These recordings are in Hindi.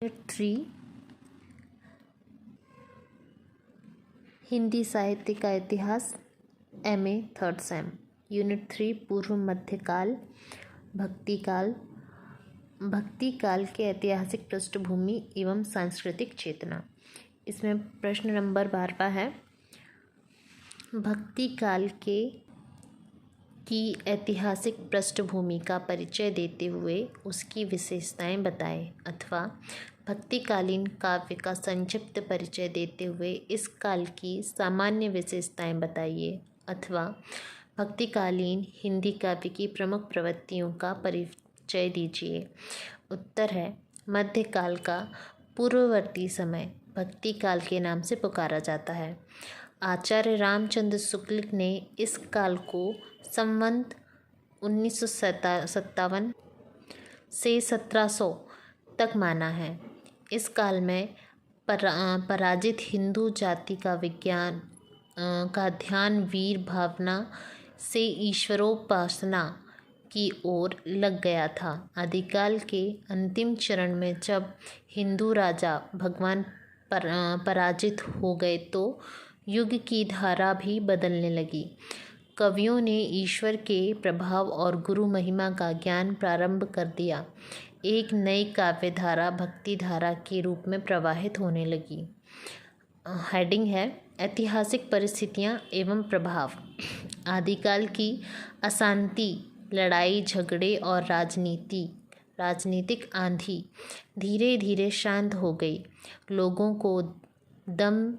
यूनिट 3 हिंदी साहित्य का इतिहास MA 3rd सेम। यूनिट 3 पूर्व मध्यकाल भक्तिकाल। भक्तिकाल के ऐतिहासिक पृष्ठभूमि एवं सांस्कृतिक चेतना। इसमें प्रश्न नंबर 12 है, भक्तिकाल की ऐतिहासिक पृष्ठभूमि का परिचय देते हुए उसकी विशेषताएं बताएं, अथवा भक्तिकालीन काव्य का संक्षिप्त परिचय देते हुए इस काल की सामान्य विशेषताएं बताइए, अथवा भक्तिकालीन हिंदी काव्य की प्रमुख प्रवृत्तियों का परिचय दीजिए। उत्तर है, मध्यकाल का पूर्ववर्ती समय भक्तिकाल के नाम से पुकारा जाता है। आचार्य रामचंद्र शुक्ल ने इस काल को संवत 1957 से 1700 तक माना है। इस काल में पराजित हिंदू जाति का ध्यान वीर भावना से ईश्वरोपासना की ओर लग गया था। आदिकाल के अंतिम चरण में जब हिंदू राजा भगवान पराजित हो गए तो युग की धारा भी बदलने लगी। कवियों ने ईश्वर के प्रभाव और गुरु महिमा का ज्ञान प्रारंभ कर दिया। एक नई काव्य धारा भक्ति धारा के रूप में प्रवाहित होने लगी। हेडिंग है, ऐतिहासिक परिस्थितियां एवं प्रभाव। आदिकाल की अशांति, लड़ाई झगड़े और राजनीतिक आंधी धीरे धीरे शांत हो गई। लोगों को दम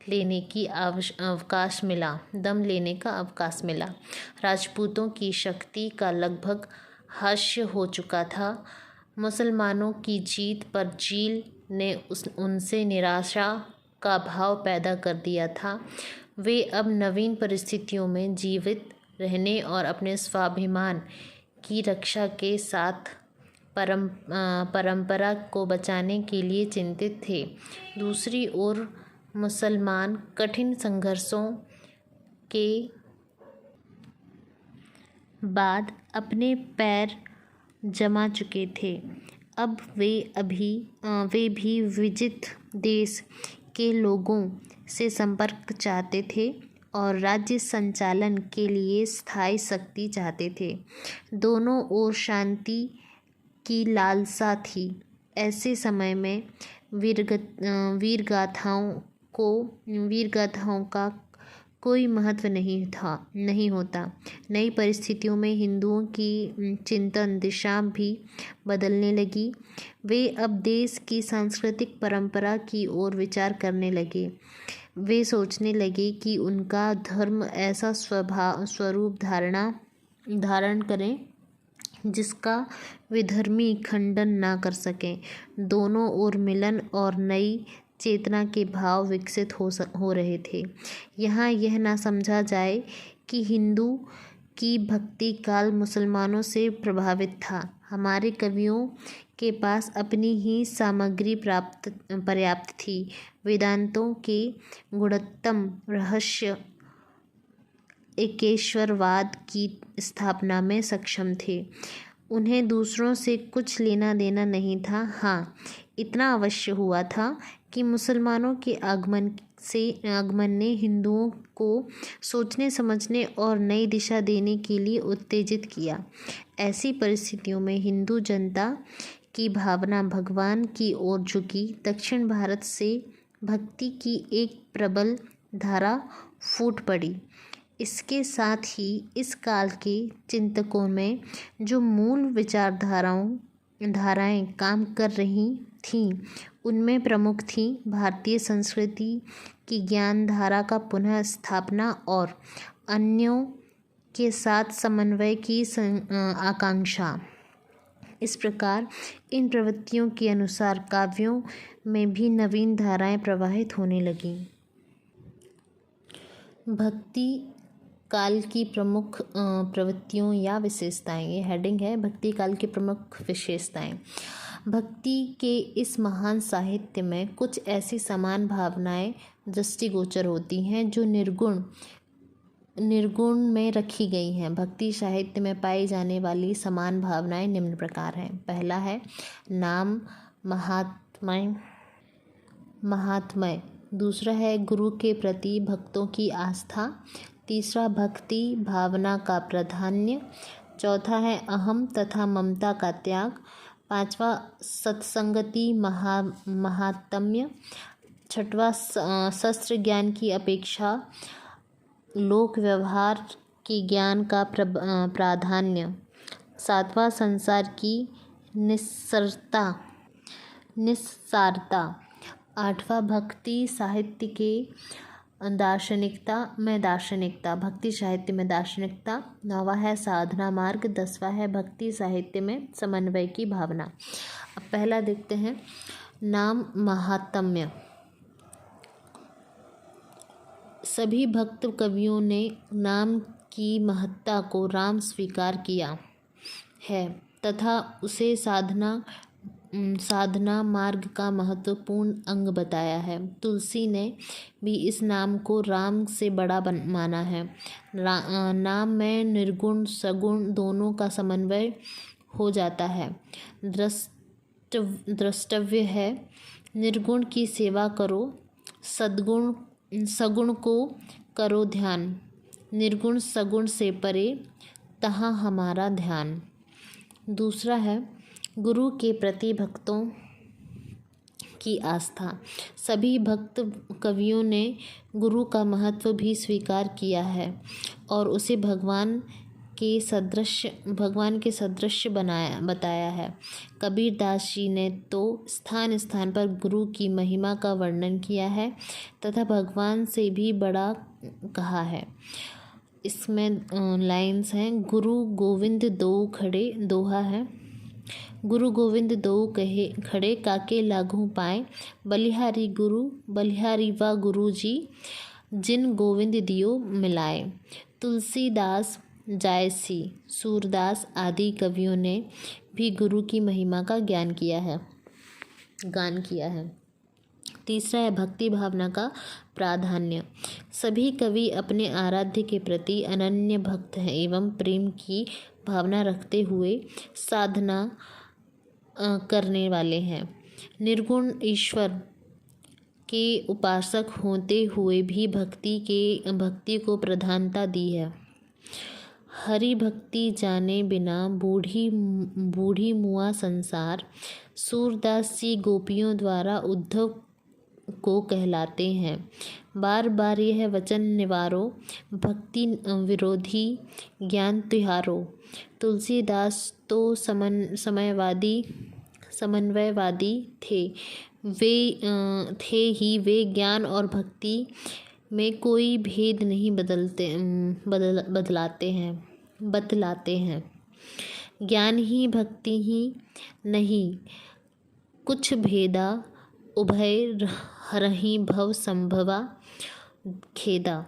लेने का अवकाश मिला। राजपूतों की शक्ति का लगभग हास्य हो चुका था। मुसलमानों की जीत पर जील ने उनसे निराशा का भाव पैदा कर दिया था। वे अब नवीन परिस्थितियों में जीवित रहने और अपने स्वाभिमान की रक्षा के साथ परंपरा को बचाने के लिए चिंतित थे। दूसरी ओर मुसलमान कठिन संघर्षों के बाद अपने पैर जमा चुके थे। अब वे भी विजित देश के लोगों से संपर्क चाहते थे और राज्य संचालन के लिए स्थायी शक्ति चाहते थे। दोनों ओर शांति की लालसा थी। ऐसे समय में वीरगाथाओं का कोई महत्व नहीं होता। नई परिस्थितियों में हिंदुओं की चिंतन दिशा भी बदलने लगी। वे अब देश की सांस्कृतिक परंपरा की ओर विचार करने लगे। वे सोचने लगे कि उनका धर्म ऐसा स्वरूप धारण करें जिसका विधर्मी खंडन ना कर सकें। दोनों ओर मिलन और नई चेतना के भाव विकसित हो रहे थे। यहाँ यह ना समझा जाए कि हिंदू की भक्ति काल मुसलमानों से प्रभावित था। हमारे कवियों के पास अपनी ही सामग्री पर्याप्त थी। वेदांतों के गुणोत्तम रहस्य एकेश्वरवाद की स्थापना में सक्षम थे। उन्हें दूसरों से कुछ लेना देना नहीं था। हाँ, इतना अवश्य हुआ था कि मुसलमानों के आगमन ने हिंदुओं को सोचने समझने और नई दिशा देने के लिए उत्तेजित किया। ऐसी परिस्थितियों में हिंदू जनता की भावना भगवान की ओर झुकी। दक्षिण भारत से भक्ति की एक प्रबल धारा फूट पड़ी। इसके साथ ही इस काल के चिंतकों में जो मूल धाराएं काम कर रही थीं, उनमें प्रमुख थी भारतीय संस्कृति की ज्ञान धारा का पुनः स्थापना और अन्यों के साथ समन्वय की आकांक्षा। इस प्रकार इन प्रवृत्तियों के अनुसार काव्यों में भी नवीन धाराएं प्रवाहित होने लगीं। भक्ति काल की प्रमुख प्रवृत्तियों या विशेषताएं। ये हेडिंग है, भक्ति काल की प्रमुख विशेषताएं। भक्ति के इस महान साहित्य में कुछ ऐसी समान भावनाएं दृष्टिगोचर होती हैं जो निर्गुण में रखी गई हैं। भक्ति साहित्य में पाई जाने वाली समान भावनाएं निम्न प्रकार हैं। पहला है नाम महात्म महात्म्य। दूसरा है गुरु के प्रति भक्तों की आस्था। तीसरा भक्ति भावना का प्राधान्य। चौथा है अहम तथा ममता का त्याग। पांचवा सत्संगति महात्म्य। छठवां शस्त्र ज्ञान की अपेक्षा लोक व्यवहार के ज्ञान का प्राधान्य। सातवां संसार की निस्सारता। आठवां भक्ति साहित्य के भक्ति साहित्य में दार्शनिकता। नौवां है साधना मार्ग। 10वां है भक्ति साहित्य में समन्वय की भावना। अब पहला देखते हैं नाम महात्म्य। सभी भक्त कवियों ने नाम की महत्ता को राम स्वीकार किया है तथा उसे साधना मार्ग का महत्वपूर्ण अंग बताया है। तुलसी ने भी इस नाम को राम से बड़ा माना है। नाम में निर्गुण सगुण दोनों का समन्वय हो जाता है। द्रष्टव्य है निर्गुण की सेवा करो, सगुण को करो ध्यान, निर्गुण सगुण से परे तहाँ हमारा ध्यान। दूसरा है गुरु के प्रति भक्तों की आस्था। सभी भक्त कवियों ने गुरु का महत्व भी स्वीकार किया है और उसे भगवान के सदृश बताया है। कबीरदास जी ने तो स्थान स्थान पर गुरु की महिमा का वर्णन किया है तथा भगवान से भी बड़ा कहा है। इसमें लाइन्स हैं गुरु गोविंद दो खड़े। दोहा है गुरु गोविंद दो कहे खड़े, काके लागू पाए, बलिहारी व गुरु जी, जिन गोविंद दियो मिलाए। तुलसीदास, जायसी, सूरदास आदि कवियों ने भी गुरु की महिमा का गान किया है। तीसरा है भक्ति भावना का प्राधान्य। सभी कवि अपने आराध्य के प्रति अनन्य भक्त हैं एवं प्रेम की भावना रखते हुए साधना करने वाले हैं। निर्गुण ईश्वर के उपासक होते हुए भी भक्ति को प्रधानता दी है। हरि भक्ति जाने बिना बूढ़ी मुआ संसार, सूरदास जी गोपियों द्वारा उद्धव को कहलाते हैं। बार बार यह वचन निवारो, भक्ति विरोधी ज्ञान तिहारो। तुलसीदास तो समन्वयवादी थे। वे ज्ञान और भक्ति में कोई भेद नहीं बतलाते हैं। ज्ञान ही भक्ति ही नहीं, कुछ भेदा, उभय रही भव संभवा खेदा।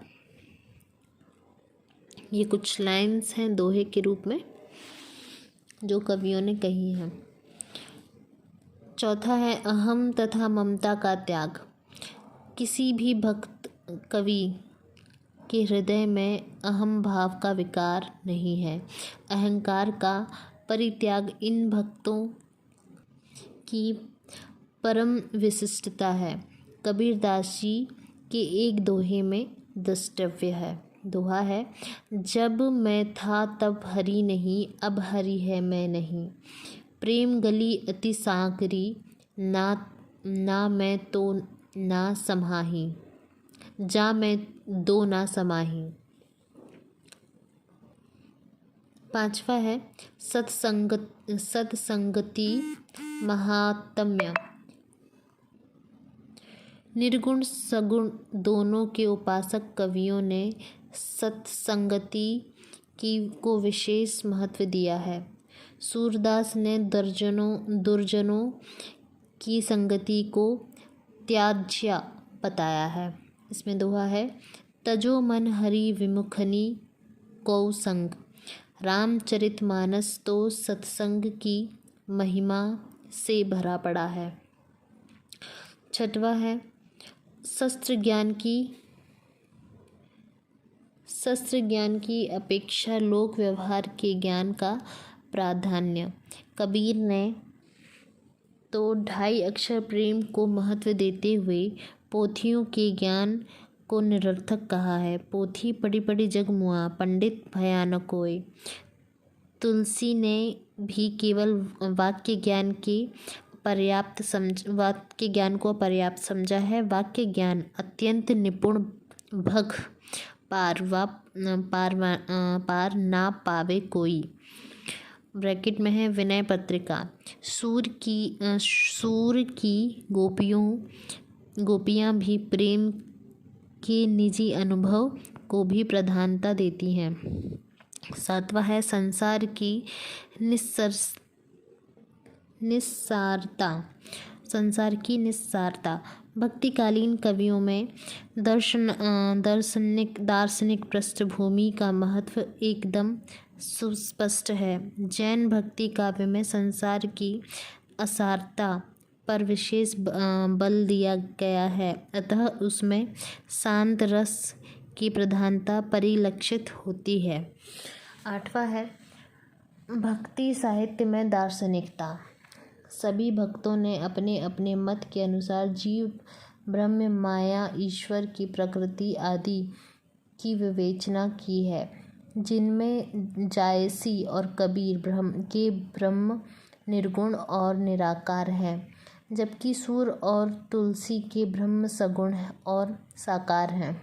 ये कुछ लाइन्स हैं दोहे के रूप में जो कवियों ने कही हैं। चौथा है अहम तथा ममता का त्याग। किसी भी भक्त कवि के हृदय में अहम भाव का विकार नहीं है। अहंकार का परित्याग इन भक्तों की परम विशिष्टता है। कबीरदास जी के एक दोहे में द्रष्टव्य है। दोहा है जब मैं था तब हरि नहीं, अब हरि है मैं नहीं। प्रेम गली अति सांकरी, ना मैं तो ना समाही, जा मैं दो ना समाही। पांचवा है सत्संगति महात्म्य। निर्गुण सगुण दोनों के उपासक कवियों ने सत्संगति को विशेष महत्व दिया है। सूरदास ने दुर्जनों की संगति को त्याज्य बताया है। इसमें दोहा है तजो मन हरि विमुखनी को संग। रामचरितमानस तो सत्संग की महिमा से भरा पड़ा है। छठवां है शस्त्र ज्ञान की अपेक्षा लोक व्यवहार के ज्ञान का प्राधान्य। कबीर ने तो 2.5 अक्षर प्रेम को महत्व देते हुए पोथियों के ज्ञान को निरर्थक कहा है। पोथी पढ़ी पढ़ी जग मुआ, पंडित भयानक होए। तुलसी ने भी केवल वाक्य ज्ञान को पर्याप्त समझा है। वाक्य ज्ञान अत्यंत निपुण भग पार ना पावे कोई। ब्रैकेट में है विनय पत्रिका। सूर की गोपियाँ भी प्रेम के निजी अनुभव को भी प्रधानता देती हैं। 7वां है संसार की निस्सारता। भक्तिकालीन कवियों में दार्शनिक पृष्ठभूमि का महत्व एकदम सुस्पष्ट है। जैन भक्ति काव्य में संसार की असारता पर विशेष बल दिया गया है, अतः उसमें शांत रस की प्रधानता परिलक्षित होती है। 8वां है भक्ति साहित्य में दार्शनिकता। सभी भक्तों ने अपने अपने मत के अनुसार जीव, ब्रह्म, माया, ईश्वर की प्रकृति आदि की विवेचना की है, जिनमें जायसी और कबीर ब्रह्म निर्गुण और निराकार हैं, जबकि सूर और तुलसी के ब्रह्म सगुण और साकार हैं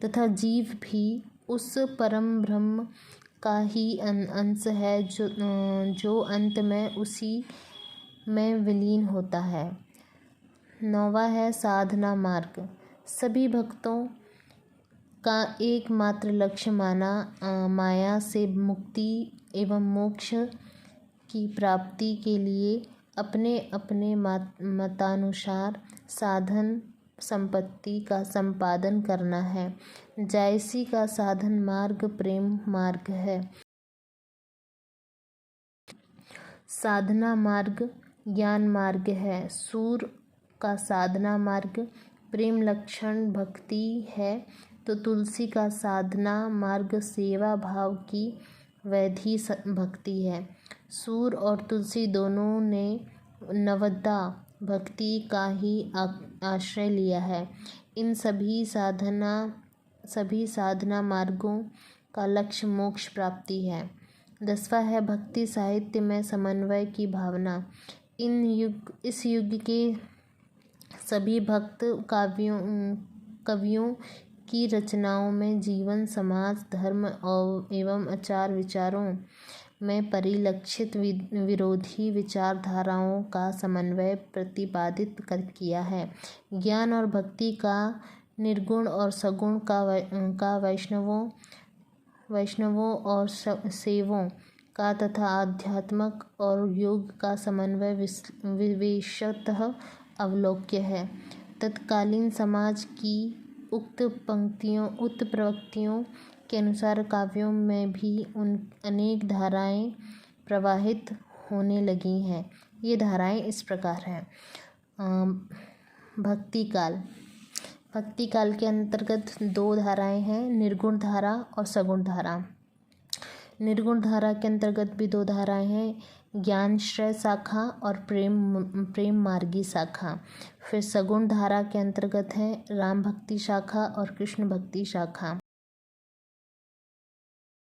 तथा जीव भी उस परम ब्रह्म का ही अंश है जो अंत में उसी में विलीन होता है। 9वां है साधना मार्ग। सभी भक्तों का एकमात्र लक्ष्य माया से मुक्ति एवं मोक्ष की प्राप्ति के लिए अपने अपने मतानुसार साधन संपत्ति का संपादन करना है। जायसी का साधन मार्ग प्रेम मार्ग है। साधना मार्ग ज्ञान मार्ग है। सूर का साधना मार्ग प्रेम लक्षण भक्ति है, तो तुलसी का साधना मार्ग सेवा भाव की वैधि भक्ति है। सूर और तुलसी दोनों ने नवदा भक्ति का ही आश्रय लिया है। इन सभी साधना मार्गों का लक्ष्य मोक्ष प्राप्ति है। 10वां है भक्ति साहित्य में समन्वय की भावना। इस युग के सभी भक्त कवियों की रचनाओं में जीवन, समाज, धर्म एवं आचार विचारों में परिलक्षित विरोधी विचारधाराओं का समन्वय प्रतिपादित किया है। ज्ञान और भक्ति का, निर्गुण और सगुण का, वैष्णवों और शैवों का तथा आध्यात्मक और योग का समन्वय विशेषतः अवलोक्य है। तत्कालीन समाज की उक्त प्रवृत्तियों के अनुसार काव्यों में भी अनेक धाराएं प्रवाहित होने लगी हैं। ये धाराएं इस प्रकार हैं। भक्ति काल के अंतर्गत 2 धाराएं हैं, निर्गुण धारा और सगुण धारा। निर्गुण धारा के अंतर्गत भी 2 धाराएं हैं, ज्ञानश्रय शाखा और प्रेम मार्गी शाखा। फिर सगुण धारा के अंतर्गत है राम भक्ति शाखा और कृष्ण भक्ति शाखा।